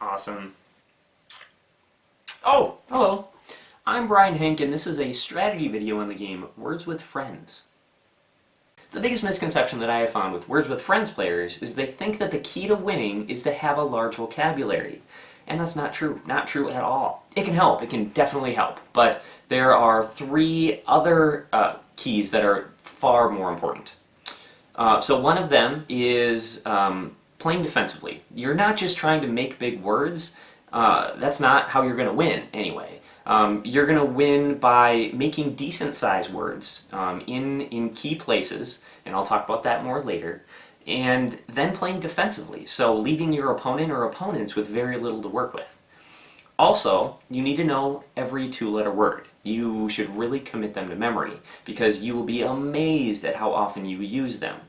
Awesome. Oh, hello. I'm Brian Hink, and this is a strategy video on the game Words with Friends. The biggest misconception that I have found with Words with Friends players is they think that the key to winning is to have a large vocabulary. And that's not true. Not true at all. It can help. It can definitely help. But there are three other keys that are far more important. So one of them is playing defensively. You're not just trying to make big words. That's not how you're going to win, anyway. You're going to win by making decent-sized words in key places, and I'll talk about that more later, and then playing defensively, so leaving your opponent or opponents with very little to work with. Also, you need to know every two-letter word. You should really commit them to memory, because you will be amazed at how often you use them.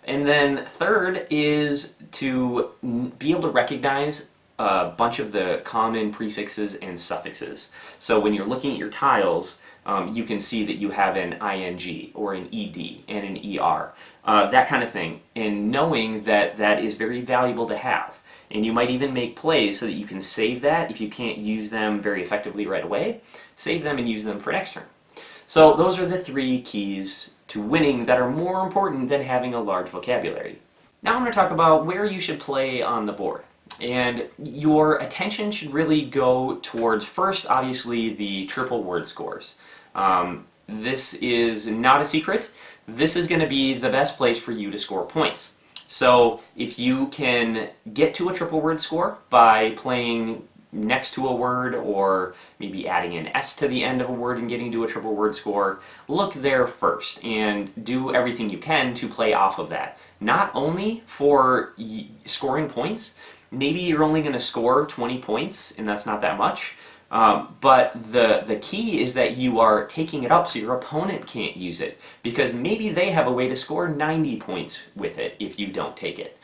And then third is to be able to recognize a bunch of the common prefixes and suffixes. So when you're looking at your tiles, you can see that you have an ing or an ed and an er, that kind of thing. And knowing that that is very valuable to have. And you might even make plays so that you can save that if you can't use them very effectively right away. Save them and use them for next turn. So those are the three keys to winning that are more important than having a large vocabulary. Now I'm going to talk about where you should play on the board. And your attention should really go towards, first, obviously, the triple word scores. This is not a secret. This is going to be the best place for you to score points. So if you can get to a triple word score by playing next to a word, or maybe adding an S to the end of a word and getting to a triple word score, look there first and do everything you can to play off of that. Not only for scoring points, maybe you're only going to score 20 points, and that's not that much, but the key is that you are taking it up so your opponent can't use it, because maybe they have a way to score 90 points with it if you don't take it.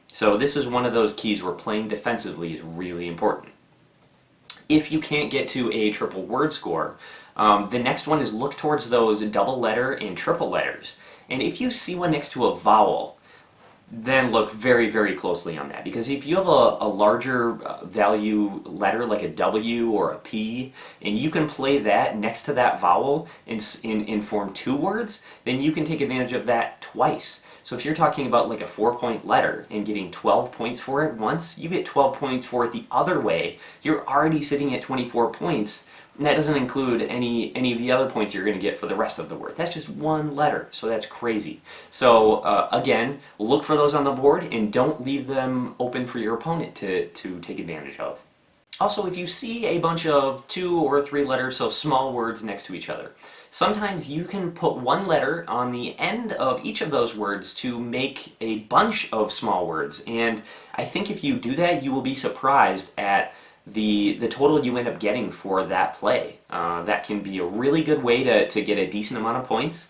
So this is one of those keys where playing defensively is really important. If you can't get to a triple word score, the next one is look towards those double letter and triple letters. And if you see one next to a vowel, then look very, very closely on that. Because if you have a larger value letter like a W or a P, and you can play that next to that vowel and form two words, then you can take advantage of that twice. So if you're talking about like a 4-point letter and getting 12 points for it once, you get 12 points for it the other way. You're already sitting at 24 points, and that doesn't include any of the other points you're going to get for the rest of the word. That's just one letter, so that's crazy. So again, look for those on the board and don't leave them open for your opponent to take advantage of. Also, if you see a bunch of 2 or 3 letters, so small words next to each other, sometimes you can put one letter on the end of each of those words to make a bunch of small words. And I think if you do that, you will be surprised at the total you end up getting for that play. That can be a really good way to get a decent amount of points.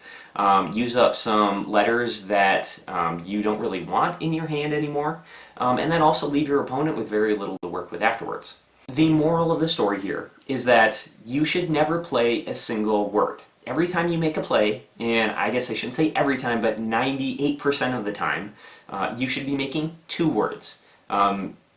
Use up some letters that you don't really want in your hand anymore, and then also leave your opponent with very little to work with afterwards. The moral of the story here is that you should never play a single word. Every time you make a play, and I guess I shouldn't say every time, but 98% of the time, you should be making 2 words.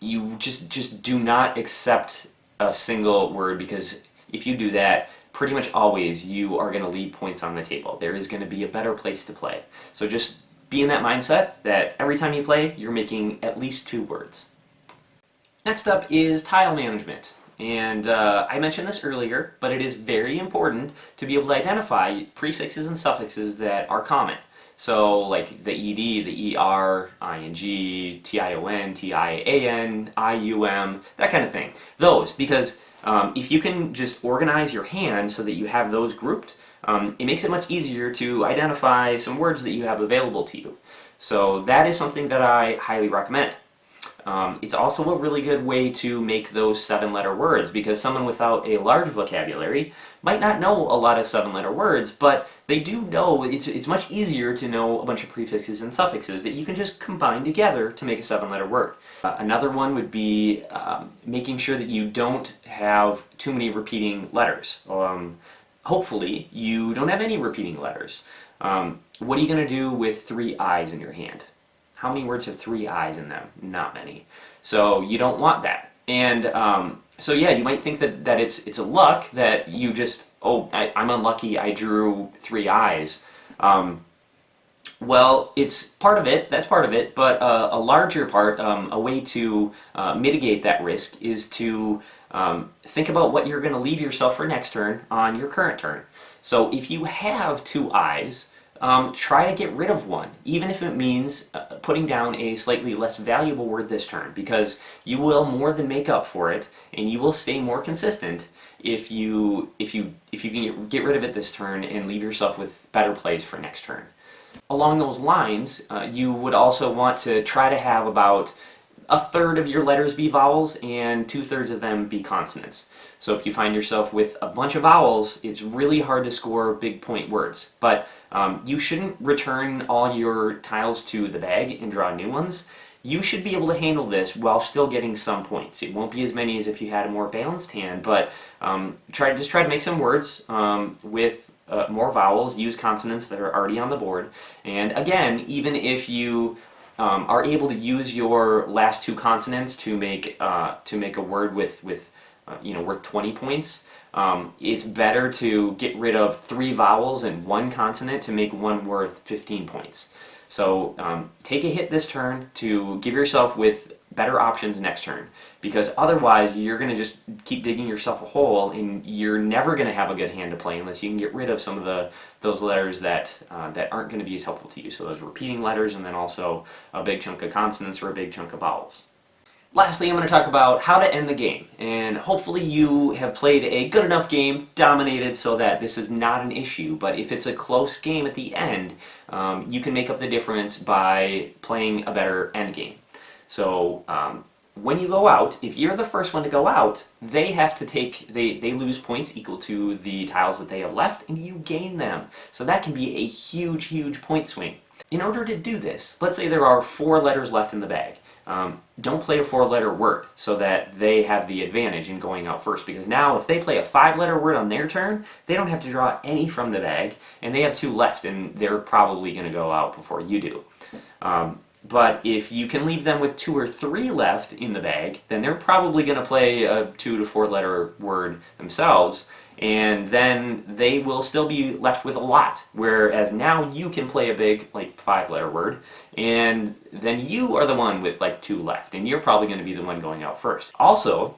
You just do not accept a single word, because if you do that, pretty much always you are going to leave points on the table. There is going to be a better place to play. So just be in that mindset that every time you play, you're making at least 2 words. Next up is tile management. And I mentioned this earlier, but it is very important to be able to identify prefixes and suffixes that are common. So like the ed, the er, ing, tion, tian, ium, that kind of thing. Those, because if you can just organize your hand so that you have those grouped, it makes it much easier to identify some words that you have available to you. So that is something that I highly recommend. It's also a really good way to make those 7-letter words, because someone without a large vocabulary might not know a lot of 7-letter words, but they do know it's much easier to know a bunch of prefixes and suffixes that you can just combine together to make a 7-letter word. Another one would be making sure that you don't have too many repeating letters. Hopefully, you don't have any repeating letters. What are you going to do with 3 I's in your hand? How many words have 3 I's in them? Not many. So you don't want that. And so yeah, you might think that it's a luck that you just, oh, I'm unlucky, I drew 3 I's. Well, it's part of it, that's part of it, but a larger part, a way to mitigate that risk is to think about what you're going to leave yourself for next turn on your current turn. So if you have 2 I's, try to get rid of one, even if it means putting down a slightly less valuable word this turn, because you will more than make up for it, and you will stay more consistent if you can get rid of it this turn and leave yourself with better plays for next turn. Along those lines, you would also want to try to have about 1/3 of your letters be vowels and 2/3 of them be consonants. So if you find yourself with a bunch of vowels, it's really hard to score big point words. But you shouldn't return all your tiles to the bag and draw new ones. You should be able to handle this while still getting some points. It won't be as many as if you had a more balanced hand, but just try to make some words with more vowels, use consonants that are already on the board. And again, even if you are able to use your last 2 consonants to make a word with worth 20 points, it's better to get rid of 3 vowels and 1 consonant to make one worth 15 points. So take a hit this turn to give yourself with better options next turn, because otherwise you're going to just keep digging yourself a hole and you're never going to have a good hand to play unless you can get rid of some of those letters that aren't going to be as helpful to you. So those repeating letters, and then also a big chunk of consonants or a big chunk of vowels. Lastly, I'm going to talk about how to end the game, and hopefully you have played a good enough game, dominated, so that this is not an issue. But if it's a close game at the end, you can make up the difference by playing a better end game. So when you go out, if you're the first one to go out, they have to they lose points equal to the tiles that they have left, and you gain them. So that can be a huge, huge point swing. In order to do this, let's say there are 4 letters left in the bag. Don't play a 4-letter word so that they have the advantage in going out first, because now if they play a 5-letter word on their turn, they don't have to draw any from the bag, and they have 2 left, and they're probably going to go out before you do. But if you can leave them with 2 or 3 left in the bag, then they're probably going to play a 2 to 4-letter word themselves, and then they will still be left with a lot. Whereas now you can play a big, like, 5-letter word, and then you are the one with like 2 left, and you're probably going to be the one going out first. Also,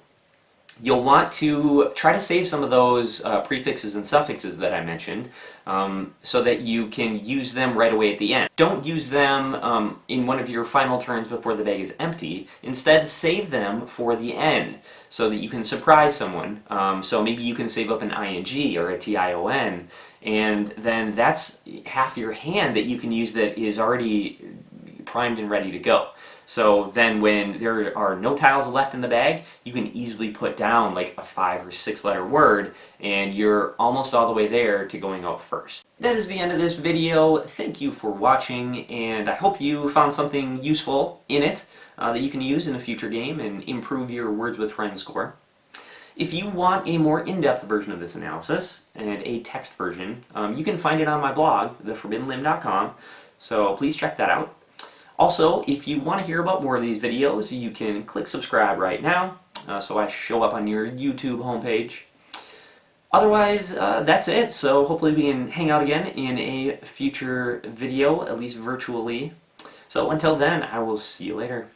you'll want to try to save some of those prefixes and suffixes that I mentioned so that you can use them right away at the end. Don't use them in one of your final turns before the bag is empty. Instead, save them for the end so that you can surprise someone. So maybe you can save up an ing or a tion, and then that's half your hand that you can use that is already primed and ready to go. So then when there are no tiles left in the bag, you can easily put down like a 5 or 6-letter word, and you're almost all the way there to going out first. That is the end of this video. Thank you for watching, and I hope you found something useful in it that you can use in a future game and improve your Words with Friends score. If you want a more in-depth version of this analysis, and a text version, you can find it on my blog, theforbiddenlimb.com, so please check that out. Also, if you want to hear about more of these videos, you can click subscribe right now, so I show up on your YouTube homepage. Otherwise, that's it, so hopefully we can hang out again in a future video, at least virtually. So until then, I will see you later.